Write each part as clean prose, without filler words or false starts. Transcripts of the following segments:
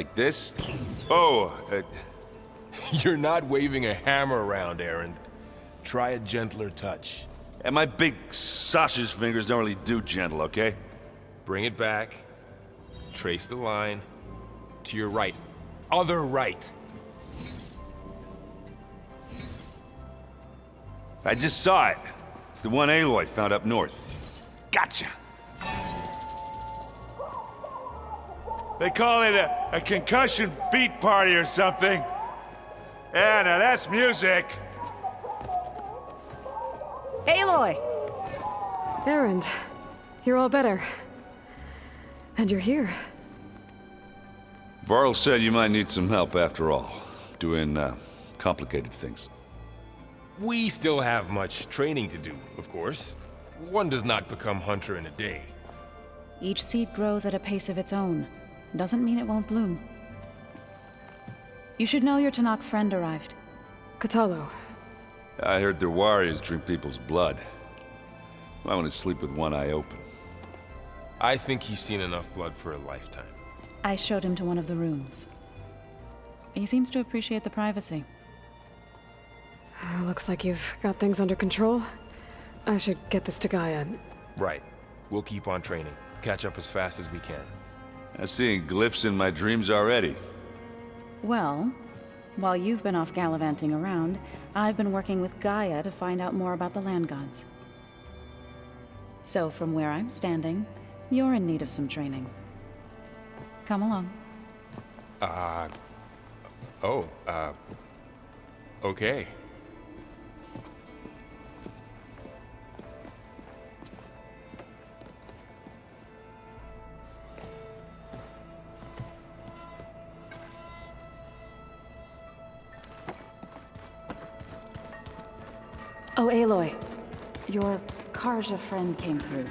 Like this? Oh, You're not waving a hammer around, Aaron. Try a gentler touch. and my big sausage fingers don't really do gentle, okay? Bring it back. Trace the line. To your right. Other right. I just saw it. It's the one Aloy found up north. Gotcha. They call it a concussion beat party or something. Yeah, now that's music. Aloy! Aaron, you're all better. And you're here. Varl said you might need some help after all. Doing, complicated things. We still have much training to do, of course. One does not become hunter in a day. Each seed grows at a pace of its own. Doesn't mean it won't bloom. You should know your Tanakh friend arrived. Katalo. I heard their warriors drink people's blood. I want to sleep with one eye open. I think he's seen enough blood for a lifetime. I showed him to one of the rooms. He seems to appreciate the privacy. Looks like you've got things under control. I should get this to Gaia. Right. We'll keep on training. Catch up as fast as we can. I'm seeing glyphs in my dreams already. Well, while you've been off gallivanting around, I've been working with Gaia to find out more about the land gods. So from where I'm standing, you're in need of some training. Come along. Okay. Oh, Aloy. Your Karja friend came through.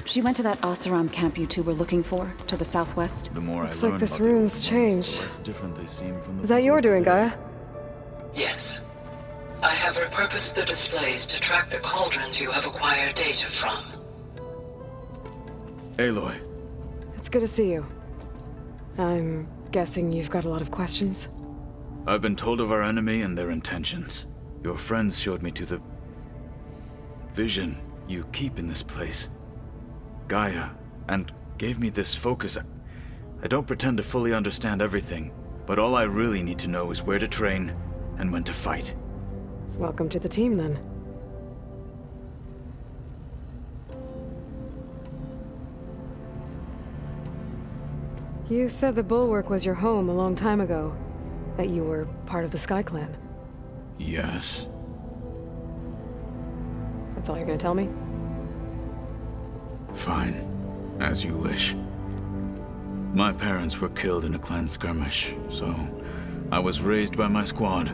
She went to that Oseram camp you two were looking for, to the southwest. The more Looks I like learn this about the room's old ones, changed. the less different they seem from the Is that your people doing, today. Gaia? Yes. I have repurposed the displays to track the cauldrons you have acquired data from. Aloy, It's good to see you. I'm guessing you've got a lot of questions? I've been told of our enemy and their intentions. Your friends showed me to the vision you keep in this place, Gaia, and gave me this focus. I don't pretend to fully understand everything, but all I really need to know is where to train and when to fight. Welcome to the team, then. You said the Bulwark was your home a long time ago. That you were part of the Sky Clan. Yes. That's all you're gonna tell me? Fine. As you wish. My parents were killed in a clan skirmish, so I was raised by my squad.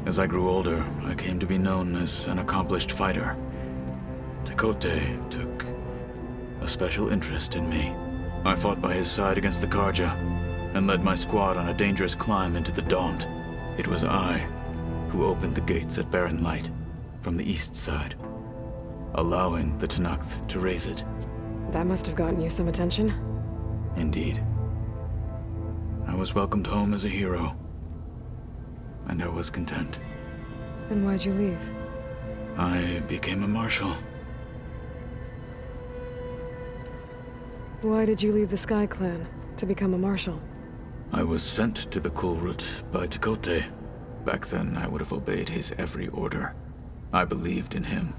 As I grew older, I came to be known as an accomplished fighter. Tekote took a special interest in me. I fought by his side against the Karja, and led my squad on a dangerous climb into the Daunt. It was I who opened the gates at Barren Light from the east side, allowing the Tanakh to raise it. That must have gotten you some attention. Indeed. I was welcomed home as a hero, and I was content. And why'd you leave? I became a marshal. Why did you leave the Sky Clan to become a marshal? I was sent to the Kulrut by Tekote. Back then, I would have obeyed his every order. I believed in him,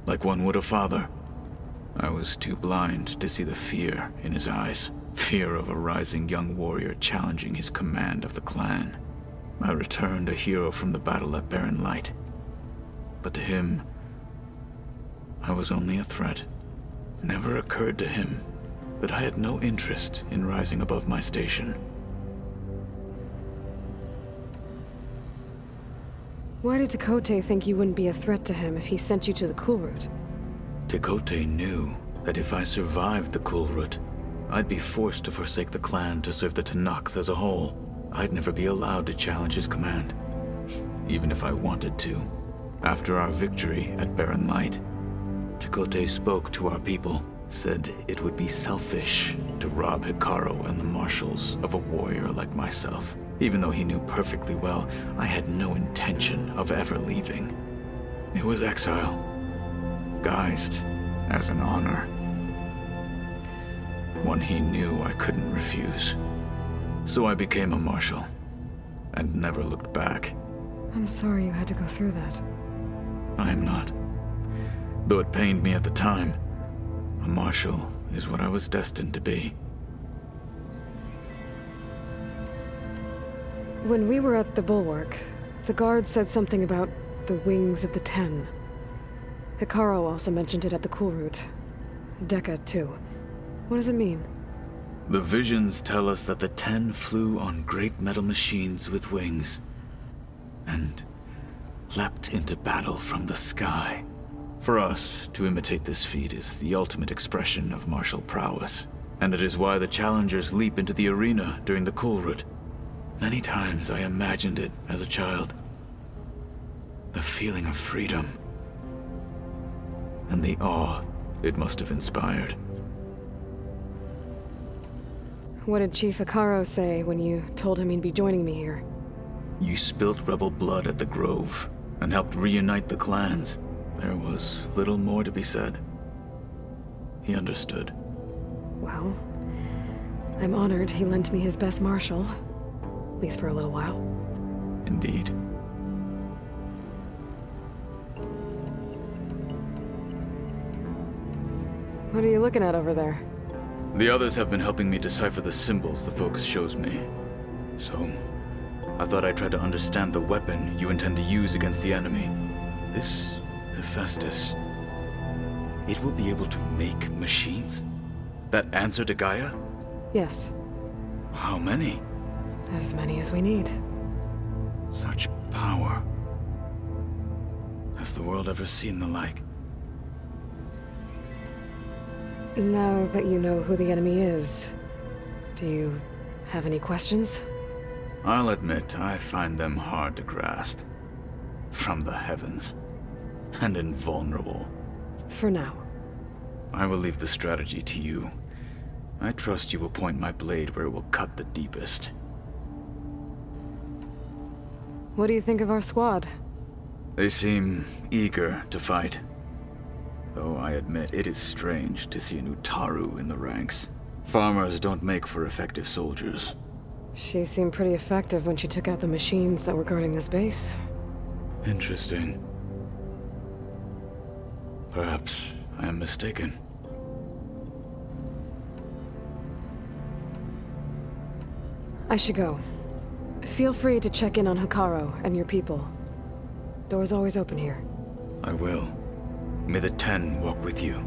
like one would a father. I was too blind to see the fear in his eyes. Fear of a rising young warrior challenging his command of the clan. I returned a hero from the battle at Barren Light. But to him, I was only a threat. Never occurred to him that I had no interest in rising above my station. Why did Tekote think you wouldn't be a threat to him if he sent you to the Kulrut? Tekote knew that if I survived the Kulrut, I'd be forced to forsake the clan to serve the Tanakh as a whole. I'd never be allowed to challenge his command, even if I wanted to. After our victory at Barren Light, Tekote spoke to our people, said it would be selfish to rob Hikaru and the marshals of a warrior like myself, even though he knew perfectly well I had no intention of ever leaving. It was exile, guised as an honor. One he knew I couldn't refuse. So I became a marshal, and never looked back. I'm sorry you had to go through that. I am not. Though it pained me at the time, a marshal is what I was destined to be. When we were at the Bulwark, the guard said something about the Wings of the Ten. Hikaru also mentioned it at the Cool Route. Dekka, too. What does it mean? The visions tell us that the Ten flew on great metal machines with wings, and leapt into battle from the sky. For us, to imitate this feat is the ultimate expression of martial prowess, and it is why the challengers leap into the arena during the Cool Route. Many times I imagined it as a child. The feeling of freedom, and the awe it must have inspired. What did Chief Hikaru say when you told him he'd be joining me here? You spilt rebel blood at the Grove, and helped reunite the clans. There was little more to be said. He understood. Well, I'm honored he lent me his best marshal. At least for a little while. Indeed. What are you looking at over there? The others have been helping me decipher the symbols the Focus shows me. So, I thought I'd try to understand the weapon you intend to use against the enemy. This Hephaestus, it will be able to make machines? That answer to Gaia? Yes, How many? as many as we need. Such power. Has the world ever seen the like? Now that you know who the enemy is, do you have any questions? I'll admit, I find them hard to grasp. From the heavens. And invulnerable. For now. I will leave the strategy to you. I trust you will point my blade where it will cut the deepest. What do you think of our squad? They seem eager to fight. Though I admit it is strange to see an Utaru in the ranks. Farmers don't make for effective soldiers. She seemed pretty effective when she took out the machines that were guarding this base. Interesting. Perhaps I am mistaken. I should go. Feel free to check in on Hikaru and your people. Door's always open here. I will. May the Ten walk with you.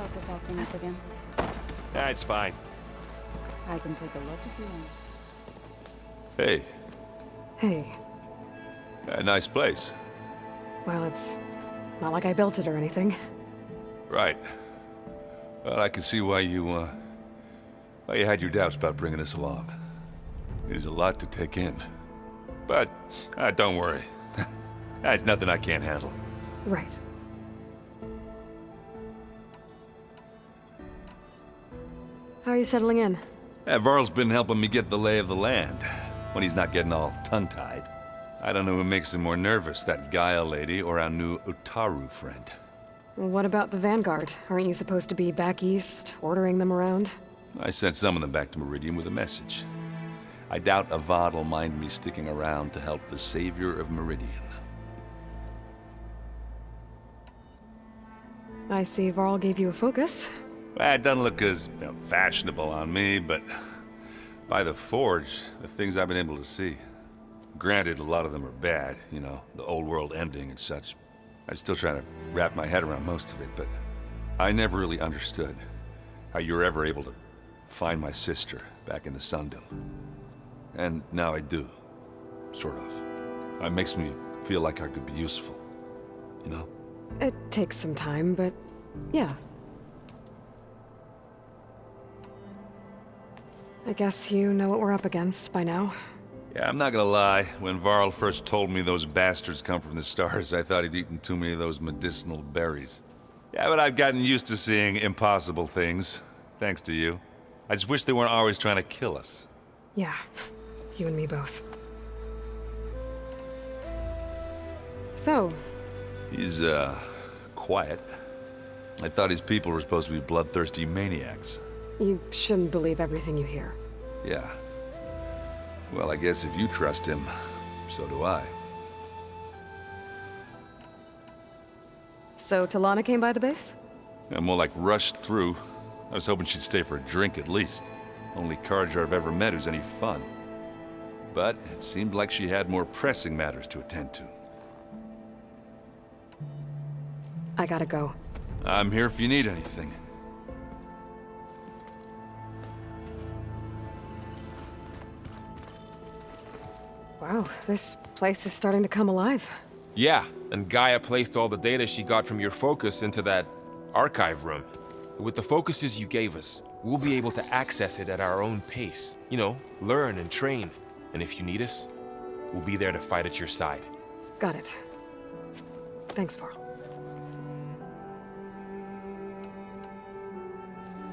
stop assaulting us again. That's fine. I can take a look if you want. Hey, Hey. a nice place. Well, it's not like I built it or anything. Right. Well, I can see why you had your doubts about bringing us along. It is a lot to take in. But, don't worry. That's nothing I can't handle. Right. How are you settling in? Varl's been helping me get the lay of the land, when he's not getting all tongue-tied. I don't know who makes him more nervous, that Gaia lady or our new Utaru friend. What about the Vanguard? Aren't you supposed to be back east, ordering them around? I sent some of them back to Meridian with a message. I doubt Avad will mind me sticking around to help the savior of Meridian. I see Varl gave you a focus. Well, it doesn't look as fashionable on me, but by the Forge, the things I've been able to see. Granted, a lot of them are bad, you know, the old world ending and such. I'm still trying to wrap my head around most of it, but I never really understood how you were ever able to find my sister back in the Sundom. And now I do, sort of. It makes me feel like I could be useful, you know? It takes some time, but yeah. I guess you know what we're up against by now. Yeah, I'm not gonna lie. When Varl first told me those bastards come from the stars, I thought he'd eaten too many of those medicinal berries. Yeah, but I've gotten used to seeing impossible things, thanks to you. I just wish they weren't always trying to kill us. Yeah, you and me both. So, He's, quiet. I thought his people were supposed to be bloodthirsty maniacs. you shouldn't believe everything you hear. Yeah. Well, I guess if you trust him, so do I. So, Talana came by the base? Yeah, more like rushed through. I was hoping she'd stay for a drink at least. Only Carja I've ever met who's any fun. But it seemed like she had more pressing matters to attend to. I gotta go. I'm here if you need anything. Wow, this place is starting to come alive. Yeah, and Gaia placed all the data she got from your focus into that archive room. With the focuses you gave us, we'll be able to access it at our own pace. You know, learn and train. And if you need us, we'll be there to fight at your side. Got it. Thanks, Varl.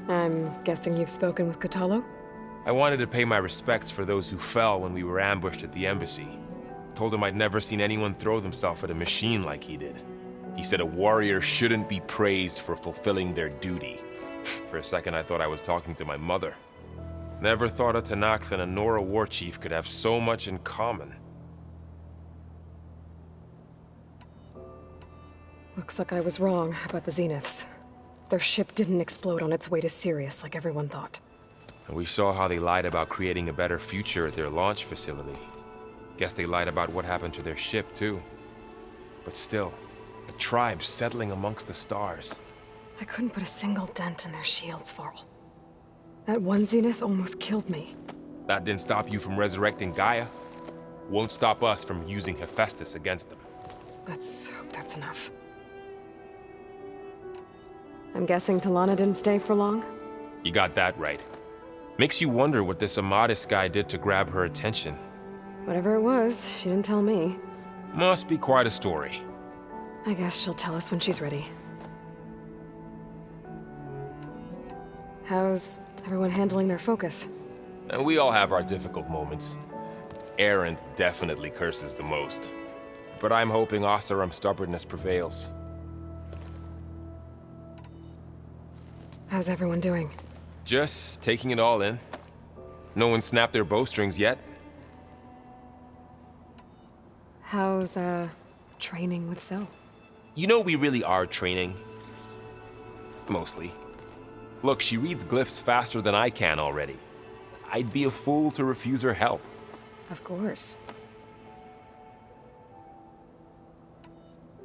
I'm guessing you've spoken with Kotallo? I wanted to pay my respects for those who fell when we were ambushed at the embassy. Told him I'd never seen anyone throw themselves at a machine like he did. He said a warrior shouldn't be praised for fulfilling their duty. For a second, I thought I was talking to my mother. Never thought a Tanakh and a Nora war chief could have so much in common. Looks like I was wrong about the Zeniths. Their ship didn't explode on its way to Sirius like everyone thought. And we saw how they lied about creating a better future at their launch facility. Guess they lied about what happened to their ship, too. But still, a tribe settling amongst the stars. I couldn't put a single dent in their shields, Varl. That one Zenith almost killed me. That didn't stop you from resurrecting Gaia. Won't stop us from using Hephaestus against them. Let's hope that's enough. I'm guessing Talana didn't stay for long? You got that right. Makes you wonder what this Amadis guy did to grab her attention. Whatever it was, she didn't tell me. Must be quite a story. I guess she'll tell us when she's ready. How's everyone handling their focus? And we all have our difficult moments. Erend definitely curses the most. But I'm hoping Oseram's stubbornness prevails. How's everyone doing? Just taking it all in. No one snapped their bowstrings yet. How's, training with Zoe? You know we really are training. Mostly. Look, she reads glyphs faster than I can already. I'd be a fool to refuse her help. Of course.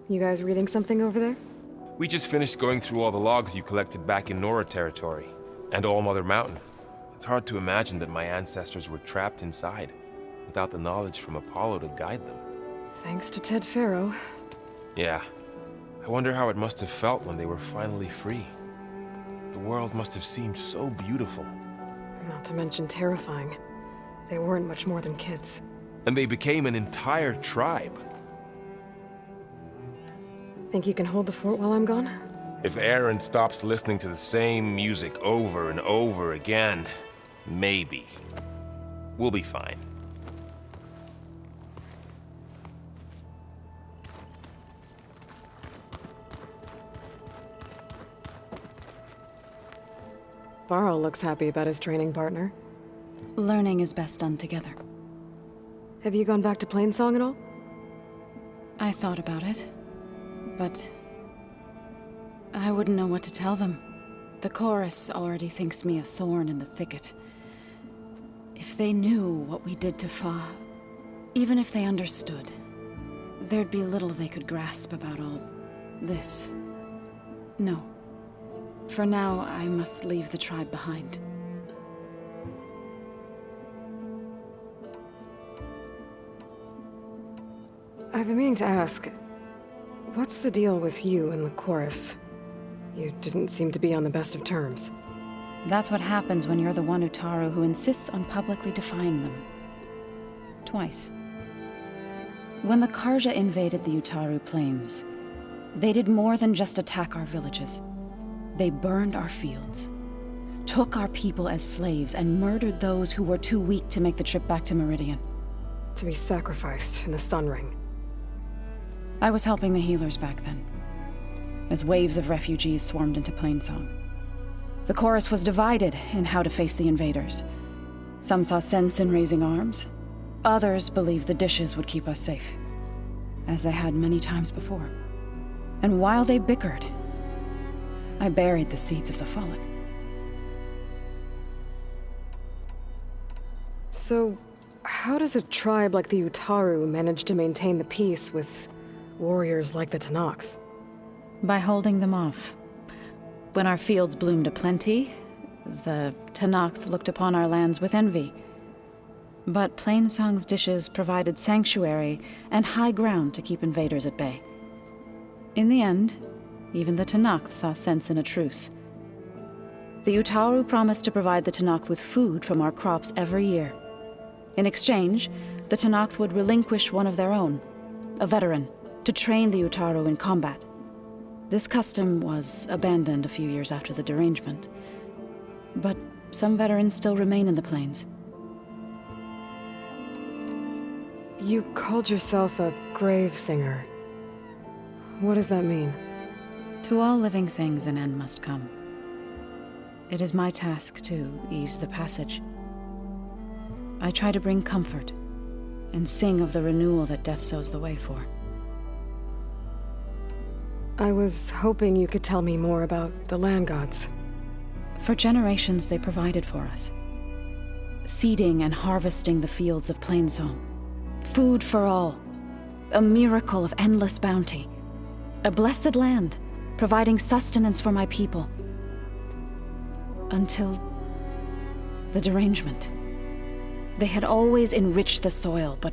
You guys reading something over there? We just finished going through all the logs you collected back in Nora territory, and All Mother Mountain. It's hard to imagine that my ancestors were trapped inside, without the knowledge from Apollo to guide them. Thanks to Ted Faro. Yeah. I wonder how it must have felt when they were finally free. The world must have seemed so beautiful. Not to mention terrifying. They weren't much more than kids. And they became an entire tribe. Think you can hold the fort while I'm gone? If Aaron stops listening to the same music over and over again, maybe. We'll be fine. Varl looks happy about his training partner. Learning is best done together. Have you gone back to Plainsong at all? I thought about it, but I wouldn't know what to tell them. The chorus already thinks me a thorn in the thicket. If they knew what we did to Fa, even if they understood, there'd be little they could grasp about all this. No. For now, I must leave the tribe behind. I've been meaning to ask, what's the deal with you and the chorus? You didn't seem to be on the best of terms. That's what happens when you're the one Utaru who insists on publicly defying them. Twice. When the Karja invaded the Utaru plains, they did more than just attack our villages. They burned our fields, took our people as slaves, and murdered those who were too weak to make the trip back to Meridian. To be sacrificed in the Sun Ring. I was helping the healers back then, as waves of refugees swarmed into Plainsong. The chorus was divided in how to face the invaders. Some saw sense in raising arms. Others believed the dishes would keep us safe, as they had many times before. And while they bickered, I buried the seeds of the fallen. So, how does a tribe like the Utaru manage to maintain the peace with warriors like the Tenakth? By holding them off. When our fields bloomed aplenty, the Tenakth looked upon our lands with envy. But Plainsong's dishes provided sanctuary and high ground to keep invaders at bay. In the end, even the Tenakth saw sense in a truce. The Utaru promised to provide the Tenakth with food from our crops every year. In exchange, the Tenakth would relinquish one of their own, a veteran, to train the Utaru in combat. This custom was abandoned a few years after the derangement, but some veterans still remain in the plains. You called yourself a grave singer. What does that mean? To all living things an end must come. It is my task to ease the passage. I try to bring comfort and sing of the renewal that death sows the way for. I was hoping you could tell me more about the land gods. For generations they provided for us. Seeding and harvesting the fields of Plainsong. Food for all. A miracle of endless bounty. A blessed land, providing sustenance for my people. Until the derangement. They had always enriched the soil, but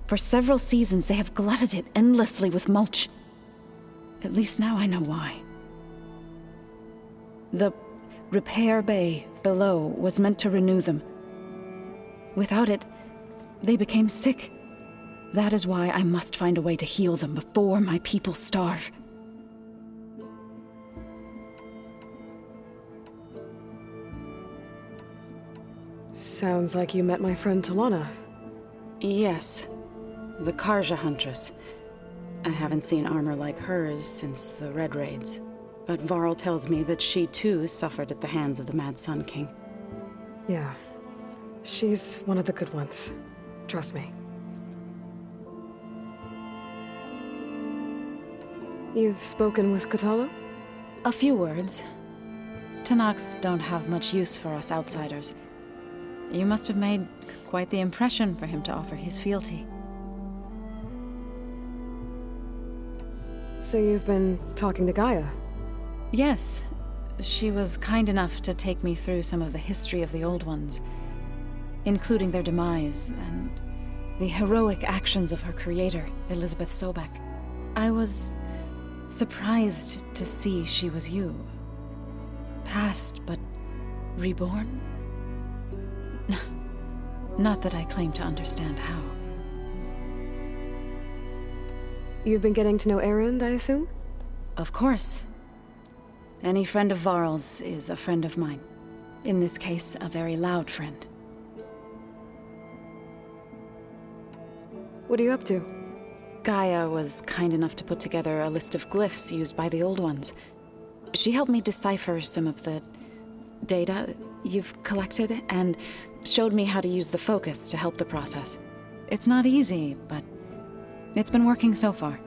for several seasons they have glutted it endlessly with mulch. At least now I know why. The repair bay below was meant to renew them. Without it, they became sick. That is why I must find a way to heal them before my people starve. Sounds like you met my friend Talana. Yes, the Karja Huntress. I haven't seen armor like hers since the Red Raids, but Varl tells me that she too suffered at the hands of the Mad Sun King. Yeah. She's one of the good ones. Trust me. You've spoken with Katala? A few words. Tenakth don't have much use for us outsiders. You must have made quite the impression for him to offer his fealty. So you've been talking to Gaia? Yes. She was kind enough to take me through some of the history of the Old Ones, including their demise and the heroic actions of her creator, Elizabeth Sobek. I was surprised to see she was you. Past, but reborn? Not that I claim to understand how. You've been getting to know Erend, I assume? Of course. Any friend of Varl's is a friend of mine. In this case, a very loud friend. What are you up to? Gaia was kind enough to put together a list of glyphs used by the Old Ones. She helped me decipher some of the data you've collected, and showed me how to use the focus to help the process. It's not easy, but it's been working so far.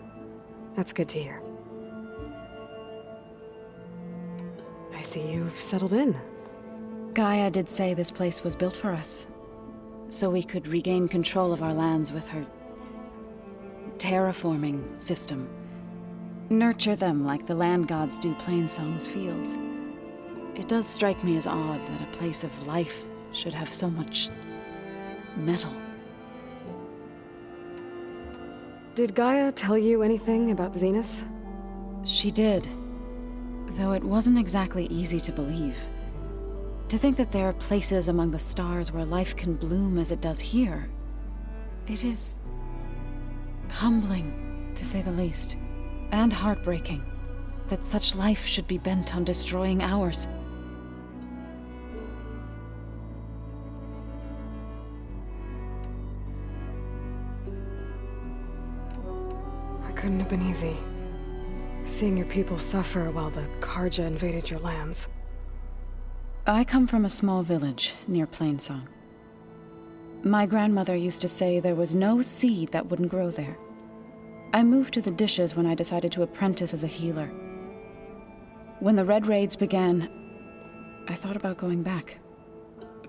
That's good to hear. I see you've settled in. Gaia did say this place was built for us, so we could regain control of our lands with her terraforming system. Nurture them like the land gods do Plainsong's fields. It does strike me as odd that a place of life should have so much metal. Did Gaia tell you anything about the Zeniths? She did, though it wasn't exactly easy to believe. To think that there are places among the stars where life can bloom as it does here, it is humbling, to say the least, and heartbreaking that such life should be bent on destroying ours. Couldn't have been easy. Seeing your people suffer while the Karja invaded your lands. I come from a small village near Plainsong. My grandmother used to say there was no seed that wouldn't grow there. I moved to the Dishes when I decided to apprentice as a healer. When the Red Raids began, I thought about going back.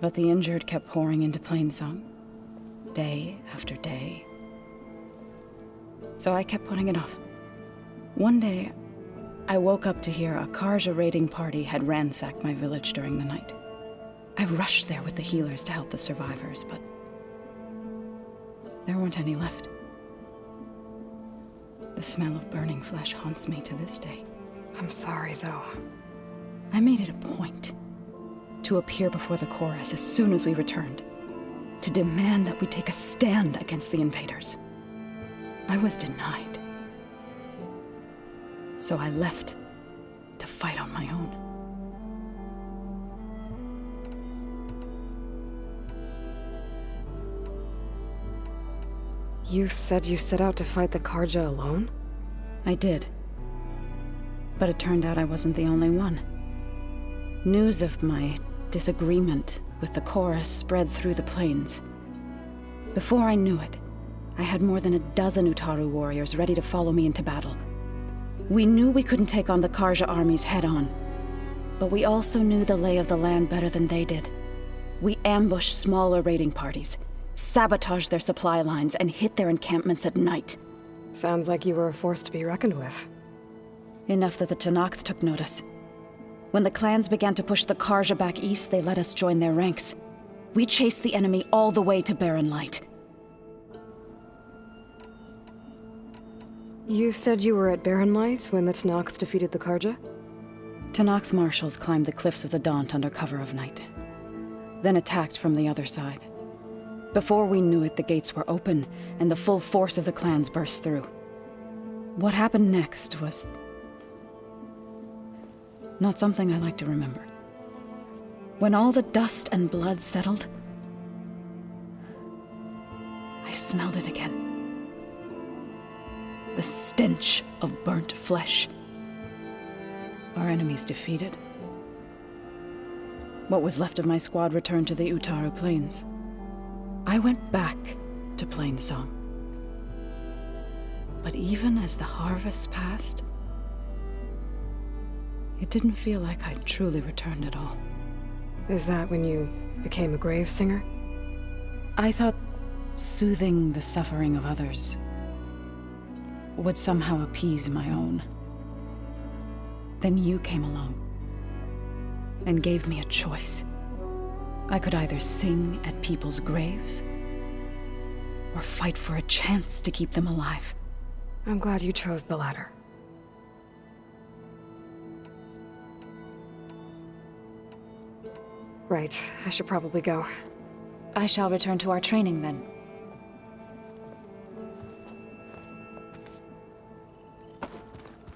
But the injured kept pouring into Plainsong, day after day. So I kept putting it off. One day, I woke up to hear a Karja raiding party had ransacked my village during the night. I rushed there with the healers to help the survivors, but there weren't any left. The smell of burning flesh haunts me to this day. I'm sorry, Zoe. I made it a point to appear before the chorus as soon as we returned, to demand that we take a stand against the invaders. I was denied. So I left to fight on my own. You said you set out to fight the Karja alone? I did. But it turned out I wasn't the only one. News of my disagreement with the chorus spread through the plains. Before I knew it, I had more than a dozen Utaru warriors ready to follow me into battle. We knew we couldn't take on the Karja armies head-on, but we also knew the lay of the land better than they did. We ambushed smaller raiding parties, sabotaged their supply lines, and hit their encampments at night. Sounds like you were a force to be reckoned with. Enough that the Tenakth took notice. When the clans began to push the Karja back east, they let us join their ranks. We chased the enemy all the way to Barren Light. You said you were at Barren Light when the Tenakth defeated the Karja? Tenakth marshals climbed the cliffs of the Daunt under cover of night, then attacked from the other side. Before we knew it, the gates were open, and the full force of the clans burst through. What happened next was not something I like to remember. When all the dust and blood settled, I smelled it again. The stench of burnt flesh. Our enemies defeated. What was left of my squad returned to the Utaru Plains. I went back to Plainsong. But even as the harvest passed, it didn't feel like I'd truly returned at all. Is that when you became a grave singer? I thought soothing the suffering of others would somehow appease my own. Then you came along and gave me a choice. I could either sing at people's graves or fight for a chance to keep them alive. I'm glad you chose the latter. Right, I should probably go. I shall return to our training then.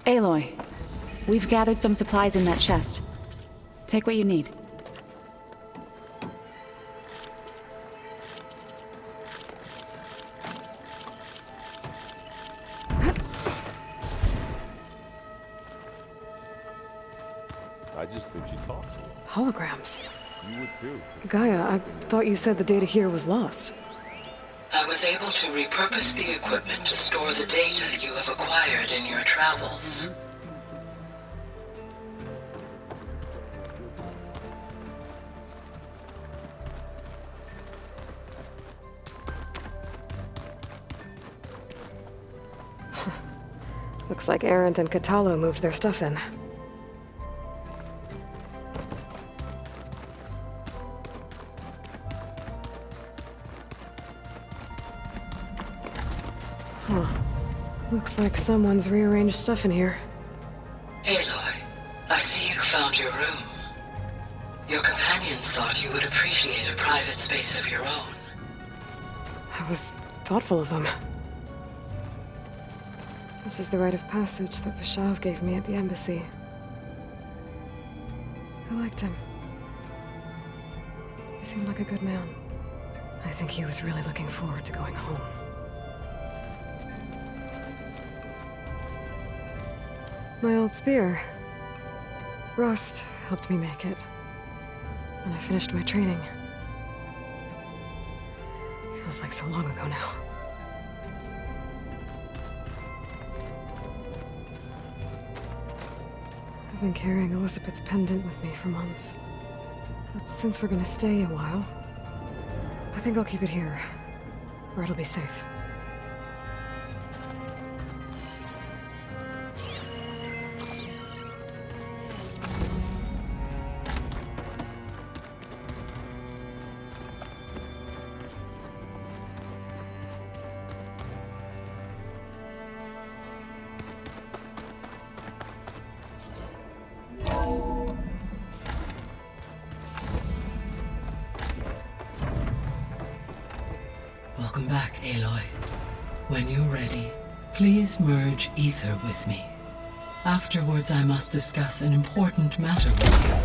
Aloy, we've gathered some supplies in that chest. Take what you need. I just think she talks. Holograms. You would too. Gaia, I thought you said the data here was lost. I was able to repurpose the equipment to store the data you have acquired in your travels. Looks like Erend and Katalo moved their stuff in. Looks like someone's rearranged stuff in here. Aloy, I see you found your room. Your companions thought you would appreciate a private space of your own. That was thoughtful of them. This is the rite of passage that Vashav gave me at the embassy. I liked him. He seemed like a good man. I think he was really looking forward to going home. My old spear. Rust helped me make it. And I finished my training. Feels like so long ago now. I've been carrying Elizabeth's pendant with me for months. But since we're gonna stay a while, I think I'll keep it here, where it'll be safe. Welcome back, Aloy. When you're ready, please merge ether with me. Afterwards, I must discuss an important matter with you.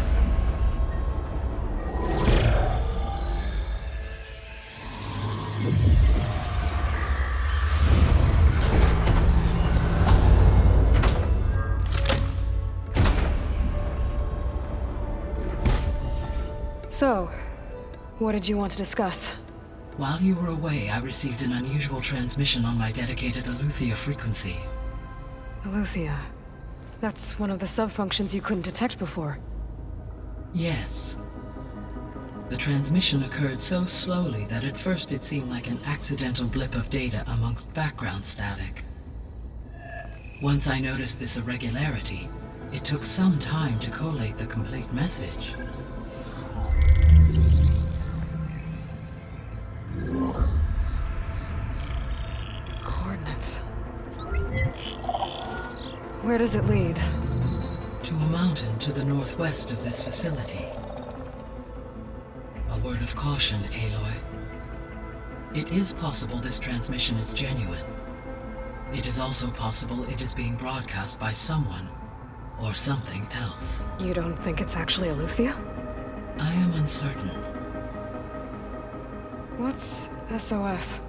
So, what did you want to discuss? While you were away, I received an unusual transmission on my dedicated Eleuthia frequency. Eleuthia. That's one of the sub-functions you couldn't detect before. Yes. The transmission occurred so slowly that at first it seemed like an accidental blip of data amongst background static. Once I noticed this irregularity, it took some time to collate the complete message. Coordinates. Where does it lead? To a mountain to the northwest of this facility. A word of caution, Aloy. It is possible this transmission is genuine. It is also possible it is being broadcast by someone or something else. You don't think it's actually Eleuthia? I am uncertain. What's SOS?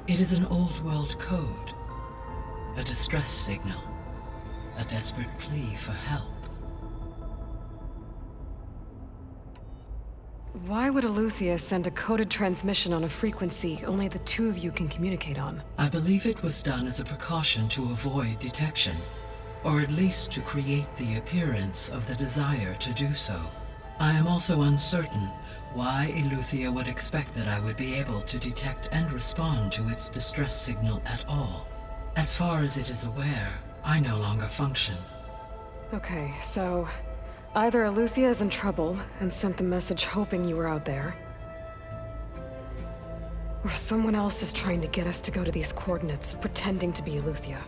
It is an old world code. A distress signal. A desperate plea for help. Why would Eleuthia send a coded transmission on a frequency only the two of you can communicate on? I believe it was done as a precaution to avoid detection, or at least to create the appearance of the desire to do so. I am also uncertain why Eleuthia would expect that I would be able to detect and respond to its distress signal at all. As far as it is aware, I no longer function. Okay, so either Aletheia is in trouble and sent the message hoping you were out there, or someone else is trying to get us to go to these coordinates, pretending to be Aletheia.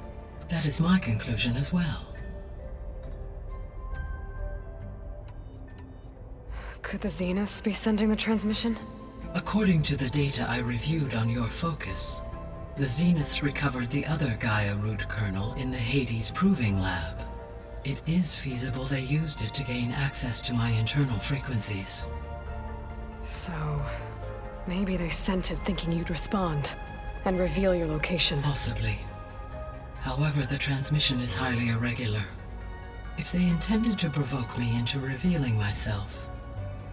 That is my conclusion as well. Could the Zeniths be sending the transmission? According to the data I reviewed on your focus, the Zeniths recovered the other Gaia root kernel in the Hades Proving Lab. It is feasible they used it to gain access to my internal frequencies. So, maybe they sent it thinking you'd respond and reveal your location. Possibly. However, the transmission is highly irregular. If they intended to provoke me into revealing myself,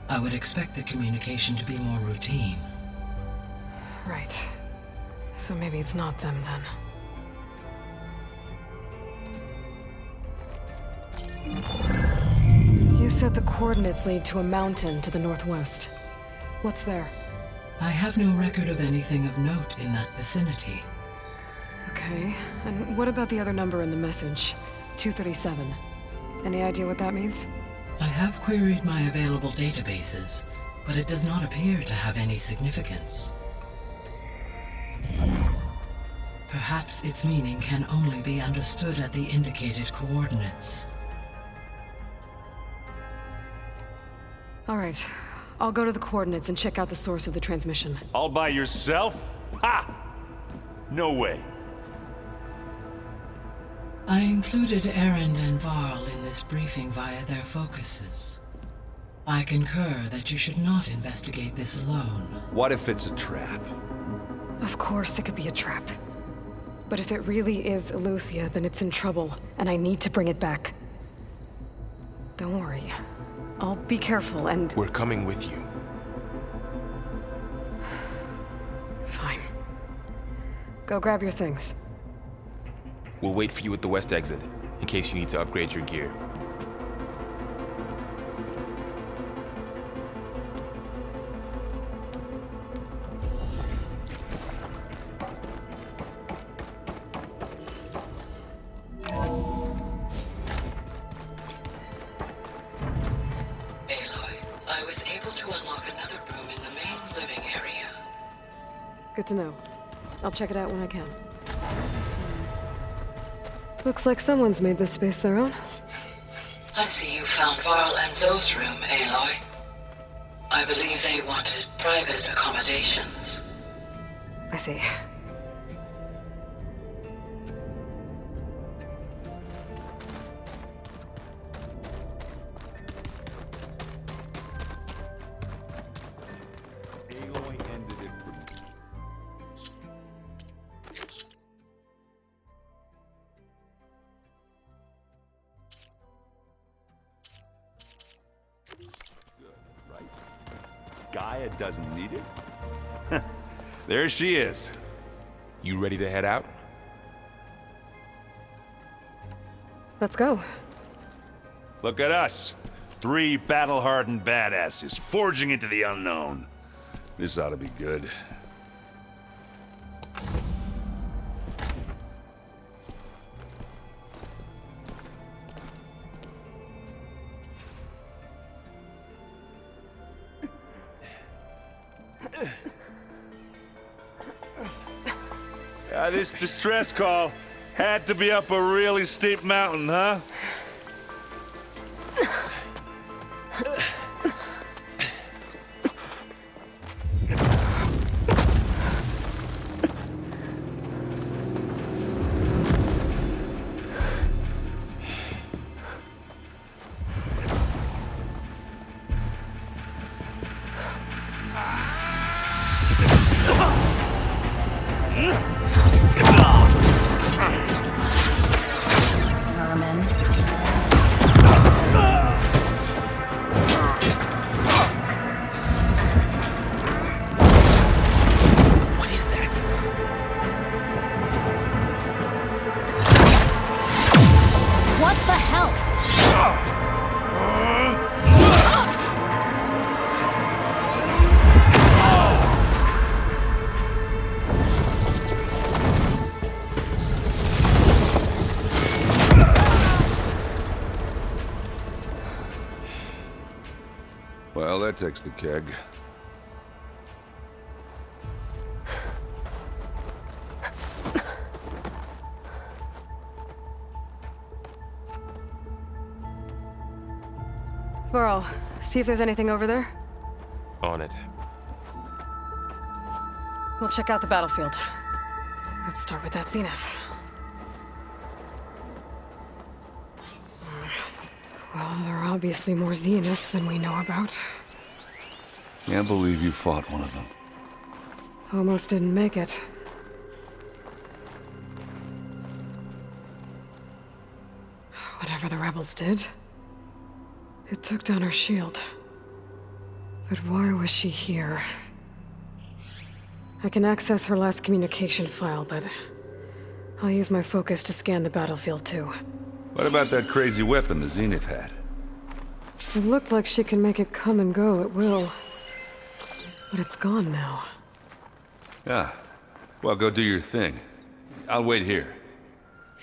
I would expect the communication to be more routine. Right. So maybe it's not them then. You said the coordinates lead to a mountain to the northwest. What's there? I have no record of anything of note in that vicinity. Okay, and what about the other number in the message? 237. Any idea what that means? I have queried my available databases, but it does not appear to have any significance. Perhaps its meaning can only be understood at the indicated coordinates. All right, I'll go to the coordinates and check out the source of the transmission. All by yourself? Ha! No way. I included Erend and Varl in this briefing via their focuses. I concur that you should not investigate this alone. What if it's a trap? Of course it could be a trap. But if it really is Aletheia, then it's in trouble, and I need to bring it back. Don't worry. I'll be careful and... We're coming with you. Fine. Go grab your things. We'll wait for you at the west exit, in case you need to upgrade your gear. Aloy, I was able to unlock another room in the main living area. Good to know. I'll check it out when I can. Looks like someone's made this space their own. I see you found Varl and Zoe's room, Aloy. I believe they wanted private accommodations. I see. Aloy ended it for me. Good, right? Gaia doesn't need it. There she is. You ready to head out? Let's go. Look at us. 3 battle-hardened badasses forging into the unknown. This ought to be good. This distress call had to be up a really steep mountain, huh? Vermin. that takes the keg. Burrow, see if there's anything over there. On it. We'll check out the battlefield. Let's start with that zenith. Well, there are obviously more zeniths than we know about. Can't believe you fought one of them. Almost didn't make it. Whatever the rebels did, it took down our shield. But why was she here? I can access her last communication file, but I'll use my focus to scan the battlefield too. What about that crazy weapon the Zenith had? It looked like she can make it come and go at will. But it's gone now. Yeah. Well, go do your thing. I'll wait here.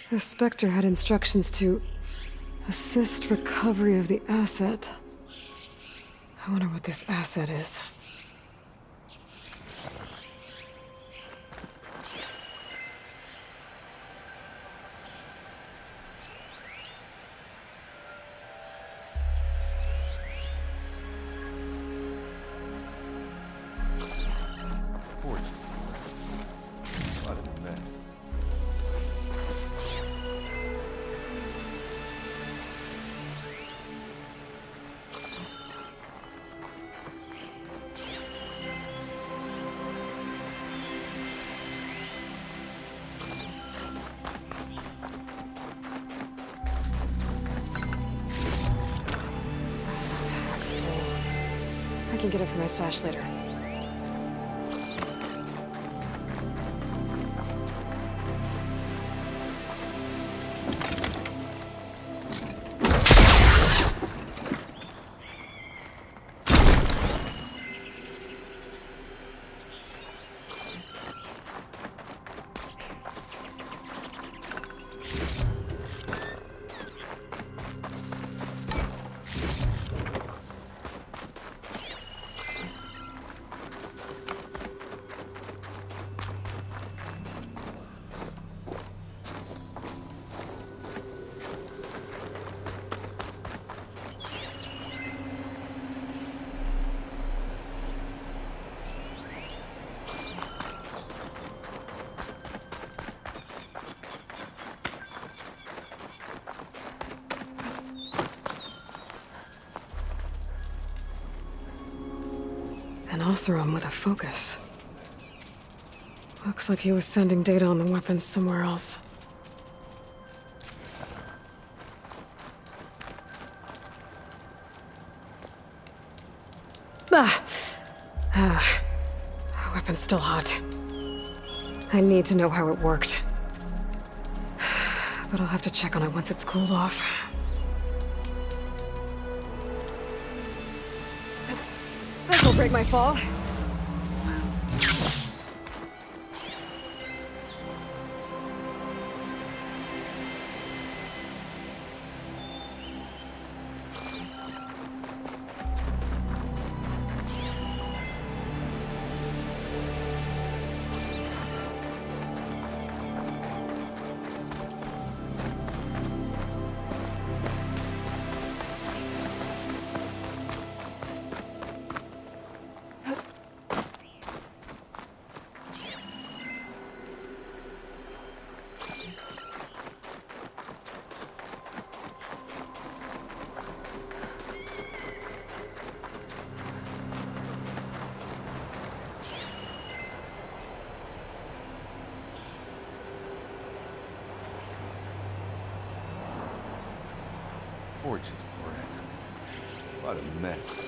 The Spectre had instructions to assist recovery of the asset. I wonder what this asset is. I can get it from my stash later. An Oseram with a focus. Looks like he was sending data on the weapons somewhere else. Weapon's still hot. I need to know how it worked. But I'll have to check on it once it's cooled off. This'll break my fall. Gorgeous bread. What a mess.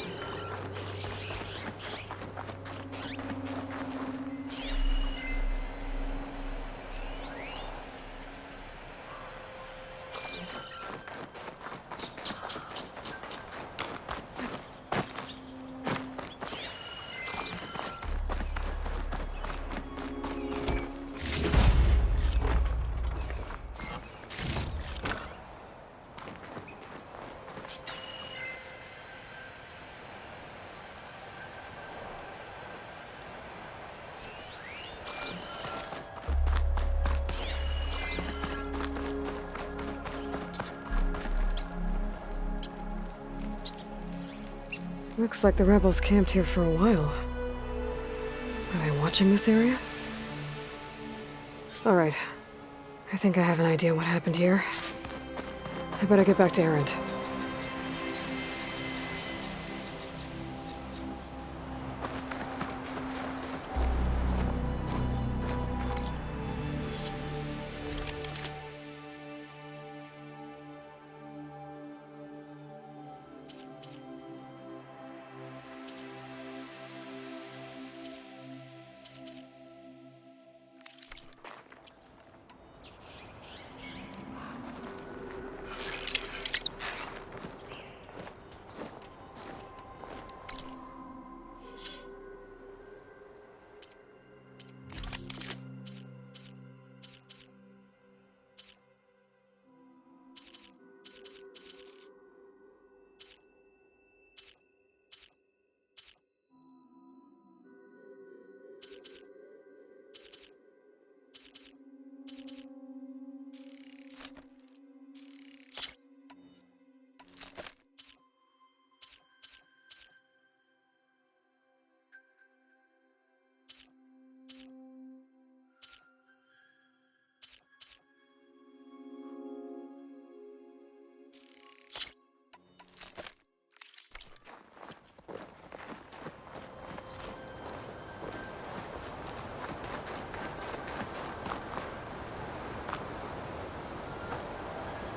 Looks like the rebels camped here for a while. Are they watching this area? Alright. I think I have an idea what happened here. I better get back to Erend.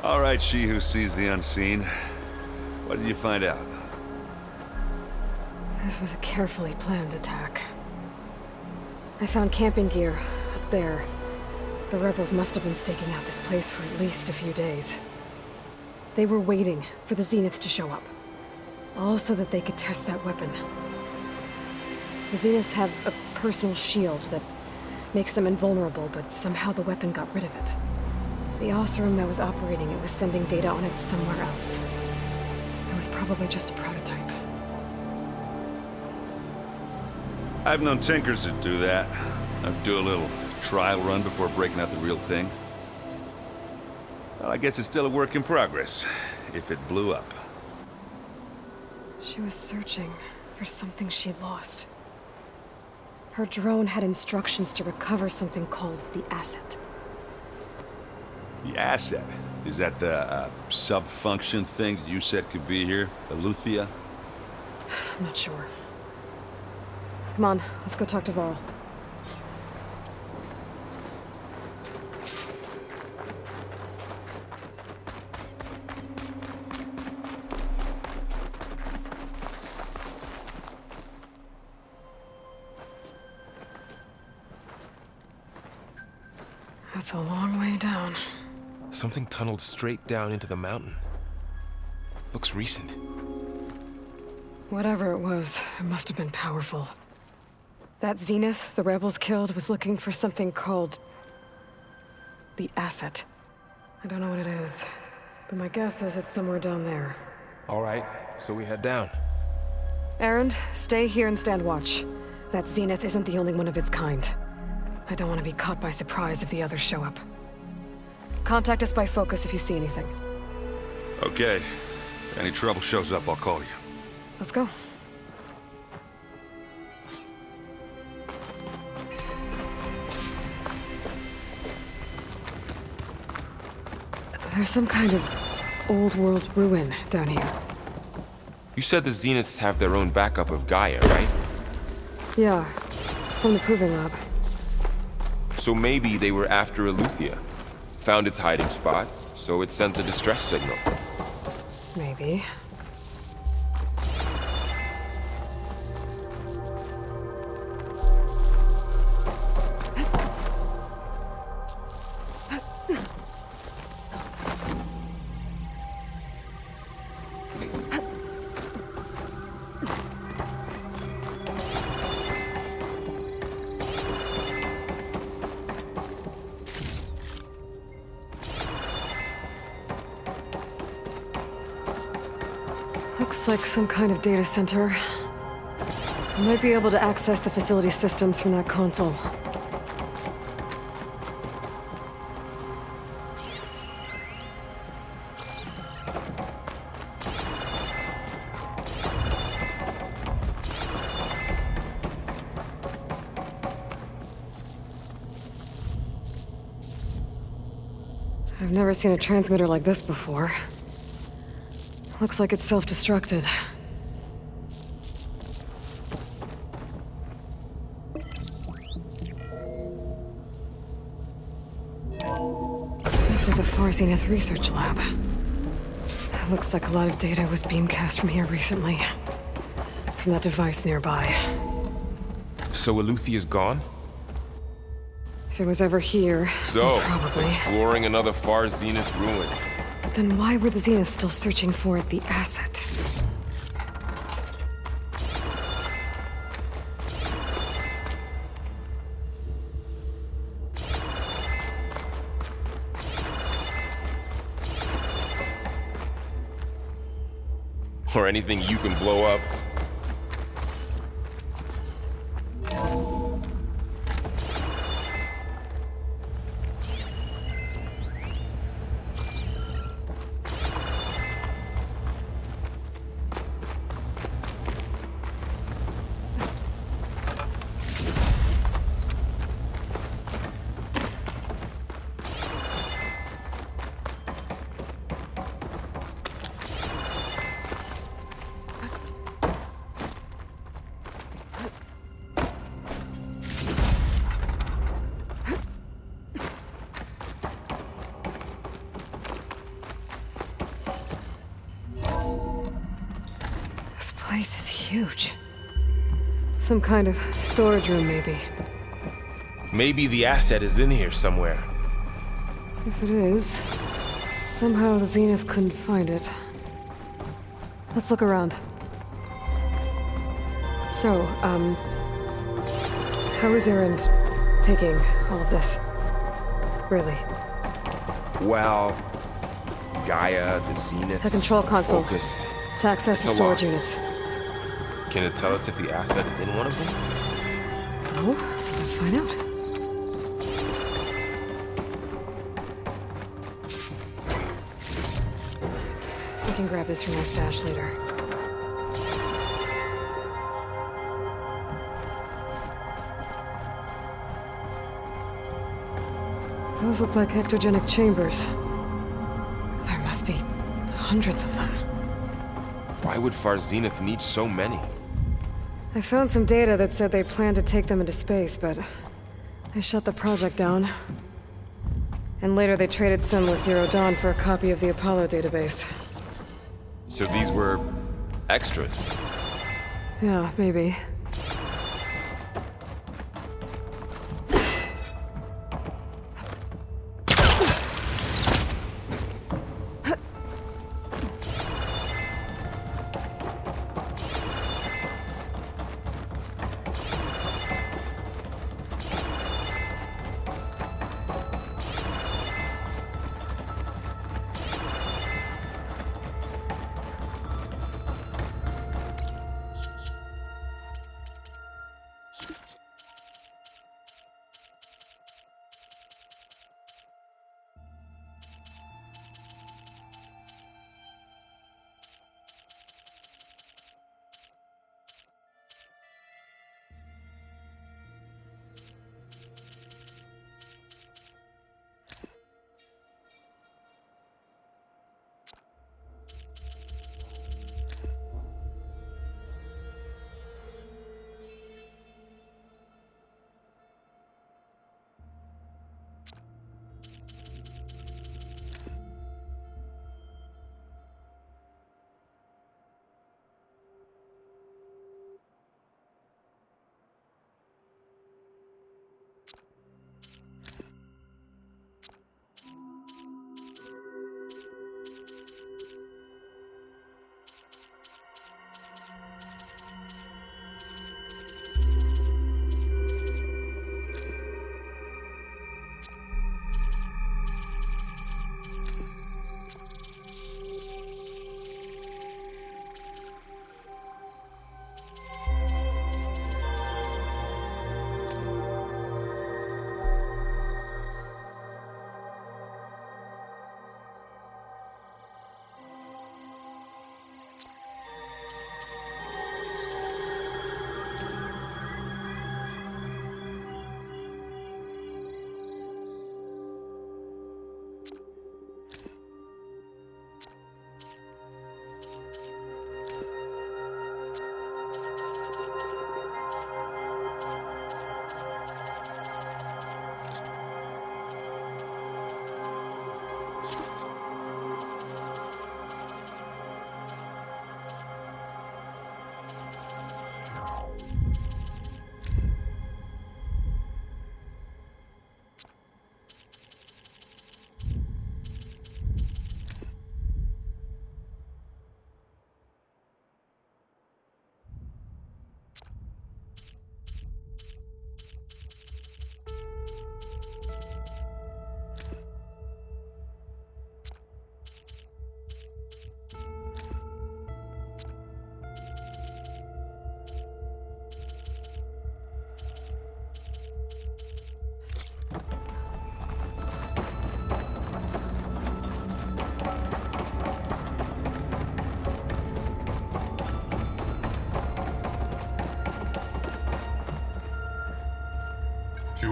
All right, she who sees the unseen. What did you find out? This was a carefully planned attack. I found camping gear up there. The rebels must have been staking out this place for at least a few days. They were waiting for the Zeniths to show up. All so that they could test that weapon. The Zeniths have a personal shield that makes them invulnerable, but somehow the weapon got rid of it. The Oseram that was operating it was sending data on it somewhere else. It was probably just a prototype. I've known tinkers that do that. I'd do a little trial run before breaking out the real thing. Well, I guess it's still a work in progress, if it blew up. She was searching for something she lost. Her drone had instructions to recover something called the asset. The asset? Is that the sub-function thing that you said could be here? Eleuthia? I'm not sure. Come on, let's go talk to Varl. That's a long way down. Something tunneled straight down into the mountain. Looks recent. Whatever it was, it must have been powerful. That Zenith the rebels killed was looking for something called the asset. I don't know what it is, but my guess is it's somewhere down there. All right, so we head down. Erend, stay here and stand watch. That Zenith isn't the only one of its kind. I don't want to be caught by surprise if the others show up. Contact us by focus if you see anything. Okay. If any trouble shows up, I'll call you. Let's go. There's some kind of old-world ruin down here. You said the Zeniths have their own backup of Gaia, right? Yeah, from the Proving Lab. So maybe they were after Eleuthia. Found its hiding spot, so it sent the distress signal. Maybe. Looks like some kind of data center. I might be able to access the facility systems from that console. I've never seen a transmitter like this before. Looks like it's self-destructed. This was a Far Zenith research lab. Looks like a lot of data was beamcast from here recently. From that device nearby. So Eleuthea's gone? If it was ever here, So, probably. exploring another Far Zenith ruin. Then why were the Zeniths still searching for the asset? Or anything you can blow up. This place is huge. Some kind of storage room, maybe. Maybe the asset is in here somewhere. If it is, somehow the Zenith couldn't find it. Let's look around. So, how is Erend taking all of this? Really? Well, Gaia, the Zenith. A control console. Focus. To access the It's storage locked. units. Can it tell us if the asset is in one of them? Oh, let's find out. We can grab this from my stash later. Those look like ectogenic chambers. There must be hundreds of them. Why would Far Zenith need so many? I found some data that said they planned to take them into space, but I shut the project down. And later they traded some with Zero Dawn for a copy of the Apollo database. So these were extras. Yeah, maybe.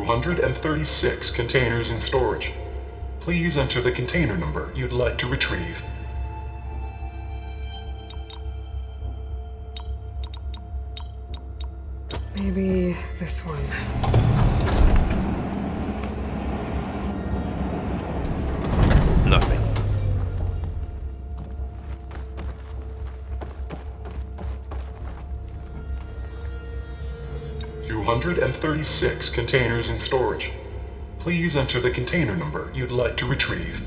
236 containers in storage. Please enter the container number you'd like to retrieve. Maybe this one. Nothing. $236 containers in storage. Please enter the container number you'd like to retrieve.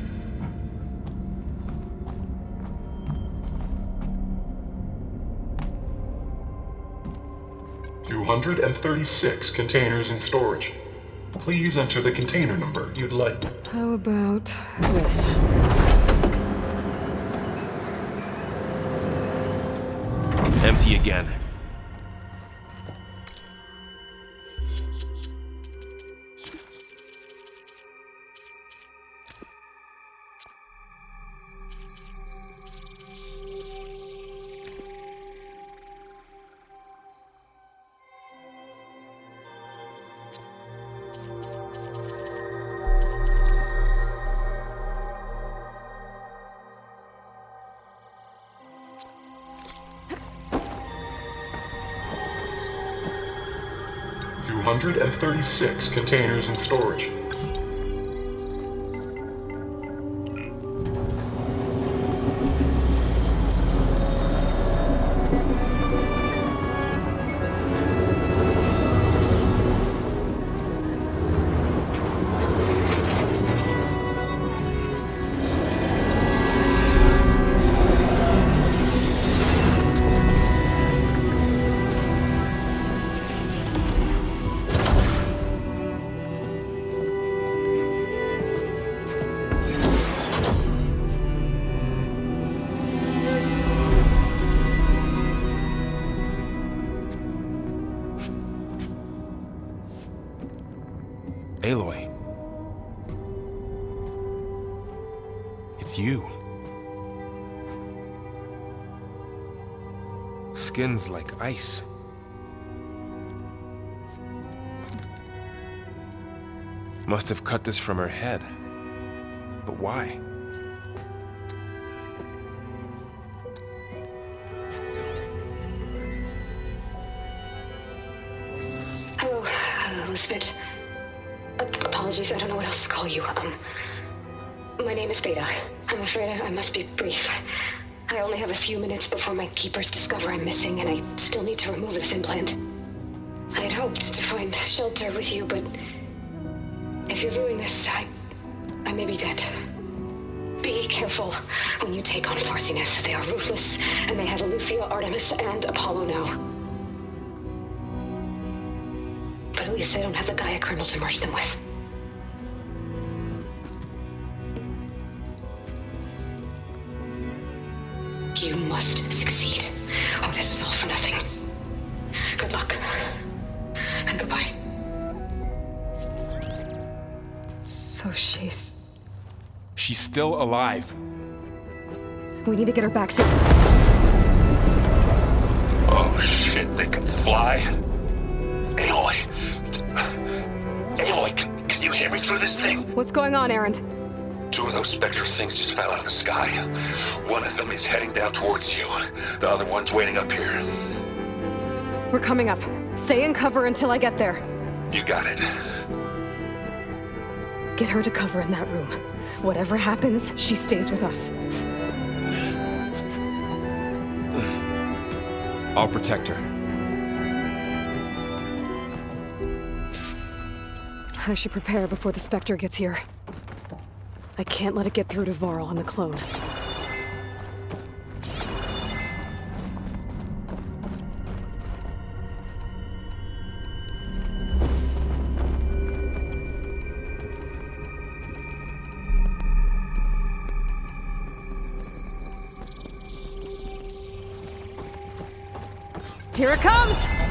$236 containers in storage. Please enter the container number you'd like. How about this? Empty again. $236 containers in storage. Aloy. It's you. Skin's like ice. Must have cut this from her head. But why? Hello, Elizabeth. Apologies, I don't know what else to call you. My name is Beta. I'm afraid I must be brief. I only have a few minutes before my keepers discover I'm missing, and I still need to remove this implant. I had hoped to find shelter with you, but if you're viewing this, I may be dead. Be careful when you take on Farsiness. They are ruthless, and they have Eleuthia, Artemis, and Apollo now. But at least I don't have the Gaia kernel to merge them with. You must succeed, or this was all for nothing. Good luck. And goodbye. So she's still alive. We need to get her back to... Oh shit, they can fly? Aloy! Aloy, can you hear me through this thing? What's going on, Erend? Two of those spectral things just fell out of the sky. One of them is heading down towards you. The other one's waiting up here. We're coming up. Stay in cover until I get there. You got it. Get her to cover in that room. Whatever happens, she stays with us. I'll protect her. I should prepare before the Spectre gets here. I can't let it get through to Varl and the clone. Here it comes!